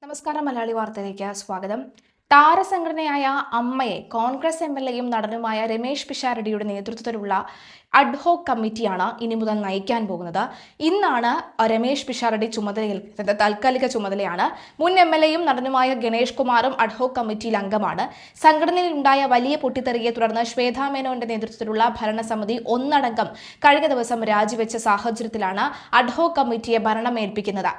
നമസ്കാരം. മലയാളി വാർത്തയിലേക്ക് സ്വാഗതം. താരസംഘടനയായ അമ്മയെ കോൺഗ്രസ് എംഎൽഎയും നടനുമായ രമേശ് പിഷാരടിയുടെ നേതൃത്വത്തിലുള്ള അഡ്ഹോക് കമ്മിറ്റിയാണ് ഇനി മുതൽ നയിക്കാൻ പോകുന്നത്. ഇന്നാണ് രമേശ് പിഷാരടി ചുമതലയേൽക്കുന്നത്. താൽക്കാലിക ചുമതലയാണ്. മുൻ എംഎൽഎയും നടനുമായ ഗണേഷ് കുമാറും അഡ്ഹോക് കമ്മിറ്റിയിൽ അംഗമാണ്. സംഘടനയിൽ ഉണ്ടായ വലിയ പൊട്ടിത്തെറിയെ തുടർന്ന് ശ്വേതാ മേനോന്റെ നേതൃത്വത്തിലുള്ള ഭരണസമിതി ഒന്നടങ്കം കഴിഞ്ഞ ദിവസം രാജിവെച്ച സാഹചര്യത്തിലാണ് അഡ്ഹോക് കമ്മിറ്റിയെ ഭരണം ഏൽപ്പിക്കുന്നത്.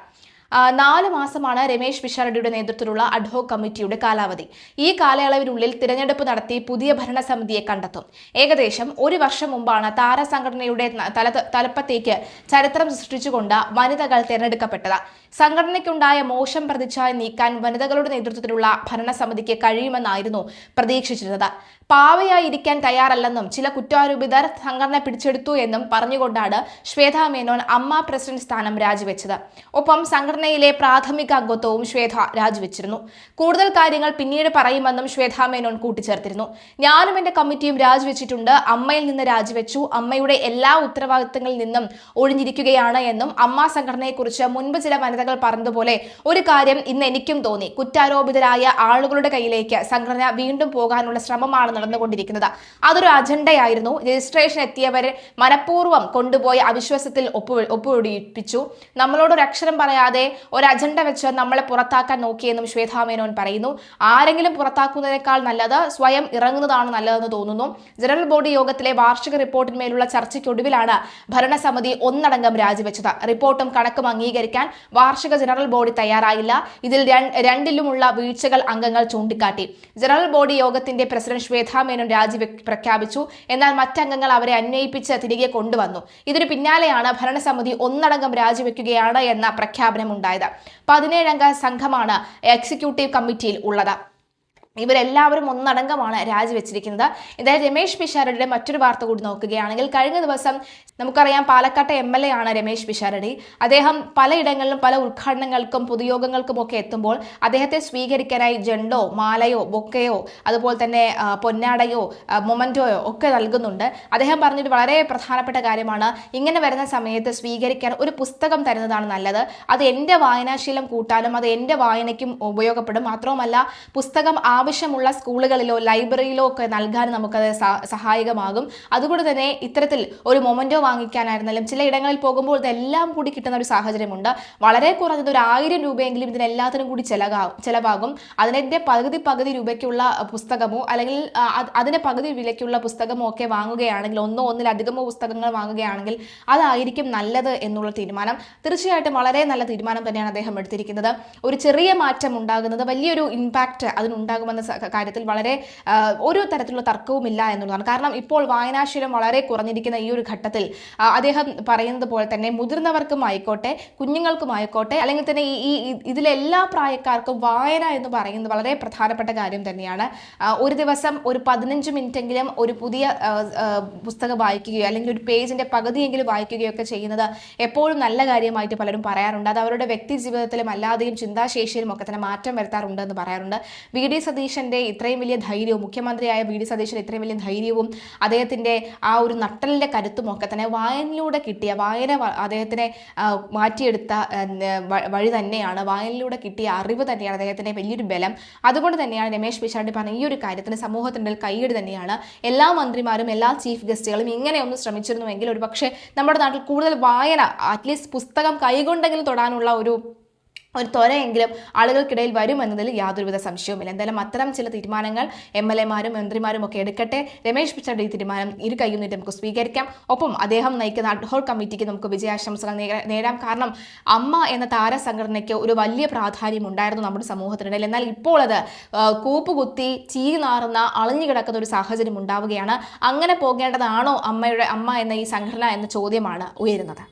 4 മാസമാണ് രമേശ് പിഷാരടിയുടെ നേതൃത്വത്തിലുള്ള അഡ്ഹോക് കമ്മിറ്റിയുടെ കാലാവധി. ഈ കാലയളവിനുള്ളിൽ തിരഞ്ഞെടുപ്പ് നടത്തി പുതിയ ഭരണസമിതിയെ കണ്ടെത്തും. ഏകദേശം 1 വർഷം മുമ്പാണ് താരസംഘടനയുടെ തലപ്പത്തേക്ക് ചരിത്രം സൃഷ്ടിച്ചുകൊണ്ട് വനിതകൾ തിരഞ്ഞെടുക്കപ്പെട്ടത്. സംഘടനയ്ക്കുണ്ടായ മോശം പ്രതിച്ഛായ നീക്കാൻ വനിതകളുടെ നേതൃത്വത്തിലുള്ള ഭരണസമിതിക്ക് കഴിയുമെന്നായിരുന്നു പ്രതീക്ഷിച്ചിരുന്നത്. പാവയായിരിക്കാൻ തയ്യാറല്ലെന്നും ചില കുറ്റാരോപിതർ സംഘടന പിടിച്ചെടുത്തു എന്നും പറഞ്ഞുകൊണ്ടാണ് ശ്വേതാ മേനോൻ അമ്മ പ്രസിഡന്റ് സ്ഥാനം രാജിവെച്ചത്. ഒപ്പം സംഘടനയിലെ പ്രാഥമിക അംഗത്വവും ശ്വേത രാജിവെച്ചിരുന്നു. കൂടുതൽ കാര്യങ്ങൾ പിന്നീട് പറയുമെന്നും ശ്വേതാ മേനോൻ കൂട്ടിച്ചേർത്തിരുന്നു. ഞാനും എന്റെ കമ്മിറ്റിയും രാജിവെച്ചിട്ടുണ്ട്. അമ്മയിൽ നിന്ന് രാജിവെച്ചു. അമ്മയുടെ എല്ലാ ഉത്തരവാദിത്തങ്ങളിൽ നിന്നും ഒഴിഞ്ഞിരിക്കുകയാണ് എന്നും അമ്മ സംഘടനയെക്കുറിച്ച് മുൻപ് ചില വനിതകൾ പറഞ്ഞതുപോലെ ഒരു കാര്യം ഇന്ന് എനിക്കും തോന്നി. കുറ്റാരോപിതരായ ആളുകളുടെ കയ്യിലേക്ക് സംഘടന വീണ്ടും പോകാനുള്ള ശ്രമമാണ് നടന്നുകൊണ്ടിരിക്കുന്നത്. അതൊരു അജണ്ടയായിരുന്നു. രജിസ്ട്രേഷൻ എത്തിയവരെ മനഃപൂർവ്വം കൊണ്ടുപോയി അവിശ്വാസത്തിൽ ഒപ്പുവെടിപ്പിച്ചു. നമ്മളോടൊരു അക്ഷരം പറയാതെ ഒരു അജണ്ട വെച്ച് നമ്മളെ പുറത്താക്കാൻ നോക്കിയെന്നും ശ്വേതാ മേനോൻ പറയുന്നു. ആരെങ്കിലും പുറത്താക്കുന്നതിനേക്കാൾ നല്ലത് സ്വയം ഇറങ്ങുന്നതാണ് നല്ലതെന്ന് തോന്നുന്നു. ജനറൽ ബോഡി യോഗത്തിലെ വാർഷിക റിപ്പോർട്ടിന്മേലുള്ള ചർച്ചയ്ക്കൊടുവിലാണ് ഭരണസമിതി ഒന്നടങ്കം രാജിവെച്ചത്. റിപ്പോർട്ടും കണക്കും അംഗീകരിക്കാൻ വാർഷിക ജനറൽ ബോഡി തയ്യാറായില്ല. ഇതിൽ രണ്ടിലുമുള്ള വീഴ്ചകൾ അംഗങ്ങൾ ചൂണ്ടിക്കാട്ടി. ജനറൽ ബോഡി യോഗത്തിന്റെ പ്രസിഡന്റ് ശ്വേതാ മേനോൻ രാജി പ്രഖ്യാപിച്ചു. എന്നാൽ മറ്റംഗങ്ങൾ അവരെ അന്വയിപ്പിച്ച് തിരികെ കൊണ്ടുവന്നു. ഇതിനു പിന്നാലെയാണ് ഭരണസമിതി ഒന്നടങ്കം രാജിവെക്കുകയാണ് എന്ന പ്രഖ്യാപനമുണ്ടായത്. 17 അംഗ സംഘമാണ് എക്സിക്യൂട്ടീവ് കമ്മിറ്റിയിൽ ഉള്ളത്. ഇവരെല്ലാവരും ഒന്നടങ്കമാണ് രാജിവെച്ചിരിക്കുന്നത്. എന്തായാലും രമേശ് പിഷാരടിയുടെ മറ്റൊരു വാർത്ത കൂടി നോക്കുകയാണെങ്കിൽ, കഴിഞ്ഞ ദിവസം നമുക്കറിയാം പാലക്കാട്ടെ എംഎൽഎ ആണ് രമേശ് പിഷാരടി. അദ്ദേഹം പലയിടങ്ങളിലും പല ഉദ്ഘാടനങ്ങൾക്കും പൊതുയോഗങ്ങൾക്കും ഒക്കെ എത്തുമ്പോൾ അദ്ദേഹത്തെ സ്വീകരിക്കാനായി ജെണ്ടോ, മാലയോ, ബൊക്കയോ, അതുപോലെ തന്നെ പൊന്നാടയോ, മൊമന്റോയോ ഒക്കെ നൽകുന്നുണ്ട്. അദ്ദേഹം പറഞ്ഞൊരു വളരെ പ്രധാനപ്പെട്ട കാര്യമാണ്, ഇങ്ങനെ വരുന്ന സമയത്ത് സ്വീകരിക്കാൻ ഒരു പുസ്തകം തരുന്നതാണ് നല്ലത്. അത് എൻ്റെ വായനാശീലം കൂട്ടാനും അത് എൻ്റെ വായനയ്ക്കും ഉപയോഗപ്പെടും. മാത്രവുമല്ല, പുസ്തകം ആവശ്യമുള്ള സ്കൂളുകളിലോ ലൈബ്രറിയിലോ ഒക്കെ നൽകാൻ നമുക്കത് സഹായകമാകും. അതുകൊണ്ട് തന്നെ ഇത്തരത്തിൽ ഒരു മൊമന്റോ വാങ്ങിക്കാനായിരുന്നാലും ചില ഇടങ്ങളിൽ പോകുമ്പോൾ ഇതെല്ലാം കൂടി കിട്ടുന്ന ഒരു സാഹചര്യമുണ്ട്. വളരെ കുറഞ്ഞത് ഒരു 1000 രൂപയെങ്കിലും ഇതിനെല്ലാത്തിനും കൂടി ചെലവാകും. അതിൻ്റെ പകുതി രൂപയ്ക്കുള്ള പുസ്തകമോ അല്ലെങ്കിൽ അതിൻ്റെ പകുതി വിലയ്ക്കുള്ള പുസ്തകമോ ഒക്കെ വാങ്ങുകയാണെങ്കിൽ, ഒന്നിലധികമോ പുസ്തകങ്ങൾ വാങ്ങുകയാണെങ്കിൽ അതായിരിക്കും നല്ലത് എന്നുള്ള തീരുമാനം തീർച്ചയായിട്ടും വളരെ നല്ല തീരുമാനം തന്നെയാണ് അദ്ദേഹം എടുത്തിരിക്കുന്നത്. ഒരു ചെറിയ മാറ്റം ഉണ്ടാകുന്നത് വലിയൊരു ഇമ്പാക്റ്റ് അതിനുണ്ടാകുമെന്ന കാര്യത്തിൽ വളരെ ഒരു തരത്തിലുള്ള തർക്കവുമില്ല എന്നുള്ളതാണ്. കാരണം ഇപ്പോൾ വായനാശീലം വളരെ കുറഞ്ഞിരിക്കുന്ന ഈ ഒരു ഘട്ടത്തിൽ അദ്ദേഹം പറയുന്നത് പോലെ തന്നെ മുതിർന്നവർക്കും ആയിക്കോട്ടെ കുഞ്ഞുങ്ങൾക്കും ആയിക്കോട്ടെ അല്ലെങ്കിൽ തന്നെ ഇതിലെ എല്ലാ പ്രായക്കാർക്കും വായന എന്ന് പറയുന്നത് വളരെ പ്രധാനപ്പെട്ട കാര്യം തന്നെയാണ്. ഒരു ദിവസം ഒരു 15 മിനിറ്റെങ്കിലും ഒരു പുതിയ പുസ്തകം വായിക്കുകയോ അല്ലെങ്കിൽ ഒരു പേജിന്റെ പകുതിയെങ്കിലും വായിക്കുകയോ ഒക്കെ ചെയ്യുന്നത് എപ്പോഴും നല്ല കാര്യമായിട്ട് പലരും പറയാറുണ്ട്. അത് അവരുടെ വ്യക്തി ജീവിതത്തിലും അല്ലാതെയും ചിന്താശേഷിയിലും ഒക്കെ തന്നെ മാറ്റം വരുത്താറുണ്ട് എന്ന് പറയാറുണ്ട്. വി.ഡി. സതീശന്റെ ഇത്രയും വലിയ ധൈര്യവും, മുഖ്യമന്ത്രിയായ വി.ഡി. സതീശന്റെ ഇത്രയും വലിയ ധൈര്യവും അദ്ദേഹത്തിന്റെ ആ ഒരു നട്ടലിന്റെ കരുത്തും ഒക്കെ തന്നെ വായനയിലൂടെ കിട്ടിയ, വായന അദ്ദേഹത്തിനെ മാറ്റിയെടുത്ത വഴി തന്നെയാണ്. വായനയിലൂടെ കിട്ടിയ അറിവ് തന്നെയാണ് അദ്ദേഹത്തിന്റെ വലിയൊരു ബലം. അതുകൊണ്ട് തന്നെയാണ് രമേശ് പിഷാരടി പറഞ്ഞ ഈ ഒരു കാര്യത്തിന് സമൂഹത്തിന്റെ കൈയ്യടി തന്നെയാണ്. എല്ലാ മന്ത്രിമാരും എല്ലാ ചീഫ് ഗസ്റ്റുകളും ഇങ്ങനെ ഒന്ന് ശ്രമിച്ചിരുന്നുവെങ്കിൽ ഒരു പക്ഷേ നമ്മുടെ നാട്ടിൽ കൂടുതൽ വായന, അറ്റ്ലീസ്റ്റ് പുസ്തകം കൈകൊണ്ടെങ്കിലും തൊടാനുള്ള ഒരു ത്വരയെങ്കിലും ആളുകൾക്കിടയിൽ വരുമെന്നതിൽ യാതൊരുവിധ സംശയവുമില്ല. എന്തായാലും അത്തരം ചില തീരുമാനങ്ങൾ എംഎൽഎമാരും മന്ത്രിമാരും ഒക്കെ എടുക്കട്ടെ. രമേശ് പിഷാരടി തീരുമാനം ഇരു കൈയും നീട്ടി നമുക്ക് സ്വീകരിക്കാം. ഒപ്പം അദ്ദേഹം നയിക്കുന്ന അഡ്ഹോക് കമ്മിറ്റിക്ക് നമുക്ക് വിജയാശംസകൾ നേടാം. കാരണം അമ്മ എന്ന താരസംഘടനയ്ക്ക് ഒരു വലിയ പ്രാധാന്യം ഉണ്ടായിരുന്നു നമ്മുടെ സമൂഹത്തിനിടയിൽ. എന്നാൽ ഇപ്പോൾ അത് കൂപ്പുകുത്തി ചീനാറുന്ന അളിഞ്ഞു കിടക്കുന്ന ഒരു സാഹചര്യം ഉണ്ടാവുകയാണ്. അങ്ങനെ പോകേണ്ടതാണോ അമ്മ എന്ന ഈ സംഘടന എന്ന ചോദ്യമാണ് ഉയരുന്നത്.